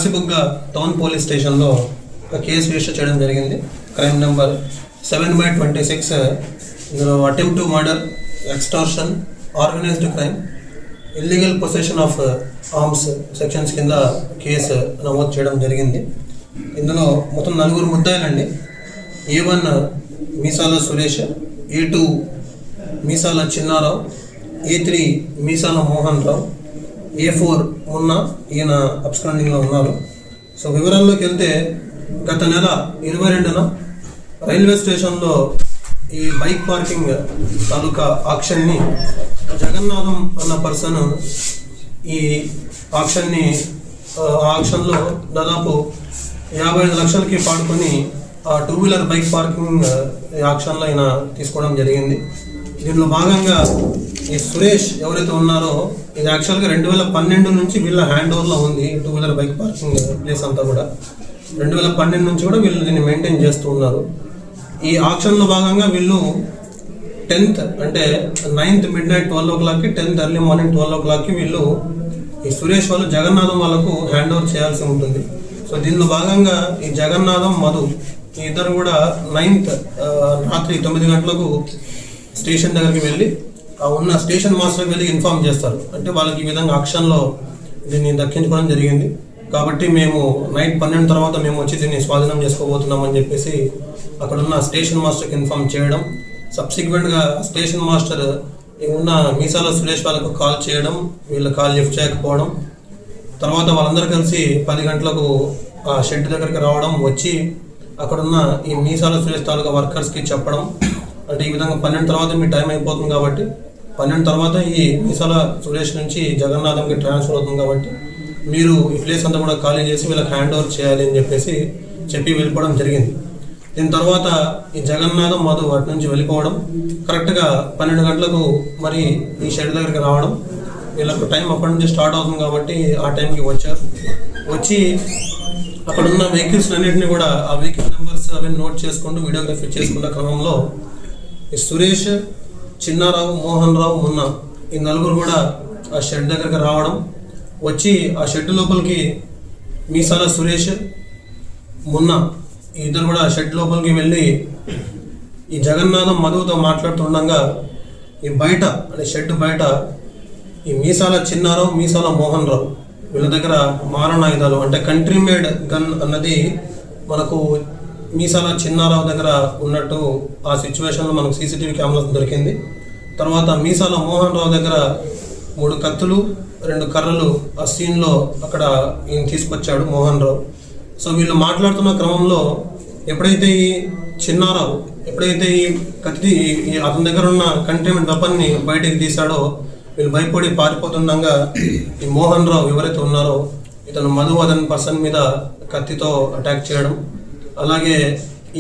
Kashibugga town police స్టేషన్లో ఒక case register చేయడం జరిగింది. Crime number 7/26. ఇందులో attempt to murder, extortion, organised crime, illegal possession of arms sections కింద కేసు నమోదు చేయడం జరిగింది. ఇందులో మొత్తం 4 ముద్దాయిలండి. A1 మీసాల సురేష్, A2 మీసాల చిన్నారావు, A3 మీసాల మోహన్ రావు, A4 మున్నా, ఈయన అబ్స్కాండింగ్లో ఉన్నారు. సో వివరాల్లోకి వెళ్తే గత నెల 22న రైల్వే స్టేషన్లో ఈ బైక్ పార్కింగ్ తాలూకా ఆక్షన్ని జగన్నాథం అన్న పర్సన్ ఈ ఆక్షన్లో దాదాపు 55 లక్షలకి పాడుకొని ఆ 2 వీలర్ బైక్ పార్కింగ్ ఆక్షన్లో ఆయన తీసుకోవడం జరిగింది. దీనిలో భాగంగా ఈ సురేష్ ఎవరైతే ఉన్నారో ఇది యాక్చువల్గా 2012 నుంచి వీళ్ళ హ్యాండ్ ఓవర్లో ఉంది. 2 వీలర్ బైక్ పార్కింగ్ ప్లేస్ అంతా కూడా 2012 నుంచి కూడా వీళ్ళు దీన్ని మెయింటైన్ చేస్తూ ఉన్నారు. ఈ ఆక్షన్లో భాగంగా వీళ్ళు 10th అంటే 9th midnight 12 o'clockకి, 10th early morning 12 o'clockకి వీళ్ళు ఈ సురేష్ వాళ్ళు జగన్నాథం వాళ్ళకు హ్యాండ్ ఓవర్ చేయాల్సి ఉంటుంది. సో దీనిలో భాగంగా ఈ జగన్నాథం, మధు ఈ ఇద్దరు కూడా 9th రాత్రి 9 గంటలకు స్టేషన్ దగ్గరికి వెళ్ళి ఉన్న స్టేషన్ మాస్టర్కి వెళ్ళి ఇన్ఫార్మ్ చేస్తారు. అంటే వాళ్ళకి ఈ విధంగా ఆక్షన్లో దీన్ని దక్కించుకోవడం జరిగింది కాబట్టి మేము నైట్ 12 తర్వాత మేము వచ్చి దీన్ని స్వాధీనం చేసుకోబోతున్నామని చెప్పేసి అక్కడున్న స్టేషన్ మాస్టర్కి ఇన్ఫార్మ్ చేయడం. సబ్సిక్వెంట్గా స్టేషన్ మాస్టర్ ఉన్న మీసాల సురేష్ వాళ్ళకు కాల్ చేయడం, వీళ్ళ కాల్ లిఫ్ట్ చేయకపోవడం, తర్వాత వాళ్ళందరూ కలిసి 10 గంటలకు ఆ షెడ్ దగ్గరికి రావడం, వచ్చి అక్కడున్న ఈ మీసాల సురేష్ తాలూకా వర్కర్స్కి చెప్పడం. అంటే ఈ విధంగా 12 తర్వాత మీ టైం అయిపోతుంది కాబట్టి 12 తర్వాత ఈ మీసాల సురేష్ నుంచి జగన్నాథంకి ట్రాన్స్ఫర్ అవుతుంది కాబట్టి మీరు ఈ ప్లేస్ అంతా కూడా ఖాళీ చేసి వీళ్ళకి హ్యాండ్ ఓవర్ చేయాలి అని చెప్పి వెళ్ళిపోవడం జరిగింది. దీని తర్వాత ఈ జగన్నాథం, మధు అటు నుంచి వెళ్ళిపోవడం, కరెక్ట్గా 12 గంటలకు మరి ఈ షెడ్ దగ్గరికి రావడం. వీళ్ళకు టైం అప్పటి నుంచి స్టార్ట్ అవుతుంది కాబట్టి ఆ టైంకి వచ్చారు. వచ్చి అక్కడ ఉన్న వెహికల్స్ అన్నింటినీ కూడా ఆ వెహికల్ నెంబర్స్ అవన్నీ నోట్ చేసుకుంటూ వీడియోగ్రఫీ చేసుకున్న క్రమంలో ఈ సురేష్, చిన్నారావు, మోహన్ రావు, మున్నా ఈ 4 కూడా ఆ షెడ్ దగ్గరికి రావడం, వచ్చి ఆ షెడ్ లోపలికి మీసాల సురేష్, మున్నా ఈ ఇద్దరు కూడా షెడ్ లోపలికి వెళ్ళి ఈ జగన్నాథం, మధుతో మాట్లాడుతుండగా ఈ బయట అంటే షెడ్ బయట ఈ మీసాల చిన్నారావు, మీసాల మోహన్ రావు వీళ్ళ దగ్గర మారణాయుధాలు అంటే కంట్రీ మేడ్ గన్ అన్నది మనకు మీసాల చిన్నారావు దగ్గర ఉన్నట్టు ఆ సిచ్యువేషన్లో మనకు సీసీటీవీ కెమెరాస్ దొరికింది. తర్వాత మీసాల మోహన్ రావు దగ్గర 3 కత్తులు, 2 కర్రలు ఆ సీన్లో అక్కడ ఈయన తీసుకొచ్చాడు మోహన్ రావు. సో వీళ్ళు మాట్లాడుతున్న క్రమంలో ఎప్పుడైతే ఈ చిన్నారావు ఈ కత్తి అతని దగ్గర ఉన్న కంటైన్మెంట్ వెపన్ని బయటికి తీశాడో వీళ్ళు భయపడి పారిపోతుండగా ఈ మోహన్ రావు ఎవరైతే ఉన్నారో ఇతను మధువదన్ పర్సన్ మీద కత్తితో అటాక్ చేయడం, అలాగే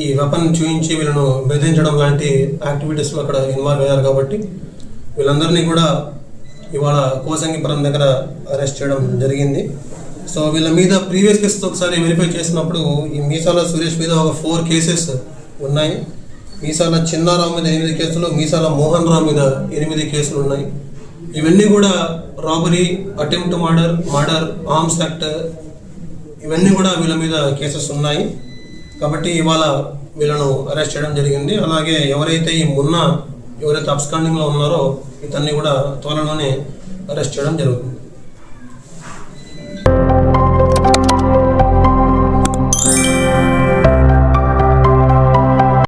ఈ వెపన్ చూయించి వీళ్ళను బెదిరించడం లాంటి యాక్టివిటీస్లో అక్కడ ఇన్వాల్వ్ అయ్యారు. కాబట్టి వీళ్ళందరినీ కూడా ఇవాళ కోసంగిపురం దగ్గర అరెస్ట్ చేయడం జరిగింది. సో వీళ్ళ మీద ప్రీవియస్ కేసెస్ ఒకసారి వెరిఫై చేసినప్పుడు ఈ మీసాల సురేష్ మీద ఒక 4 కేసెస్ ఉన్నాయి. మీసాల చిన్నారావు మీద 8 కేసులు, మీసాల మోహన్ రావు మీద 8 కేసులు ఉన్నాయి. ఇవన్నీ కూడా robbery, attempt to murder, arms act ఇవన్నీ కూడా వీళ్ళ మీద కేసెస్ ఉన్నాయి. కాబట్టి ఇవాళ వీళ్ళను అరెస్ట్ చేయడం జరిగింది. అలాగే ఎవరైతే ఈ మున్నా ఎవరైతే అబ్స్కాండింగ్లో ఉన్నారో ఇతన్ని కూడా త్వరలోనే అరెస్ట్ చేయడం జరుగుతుంది.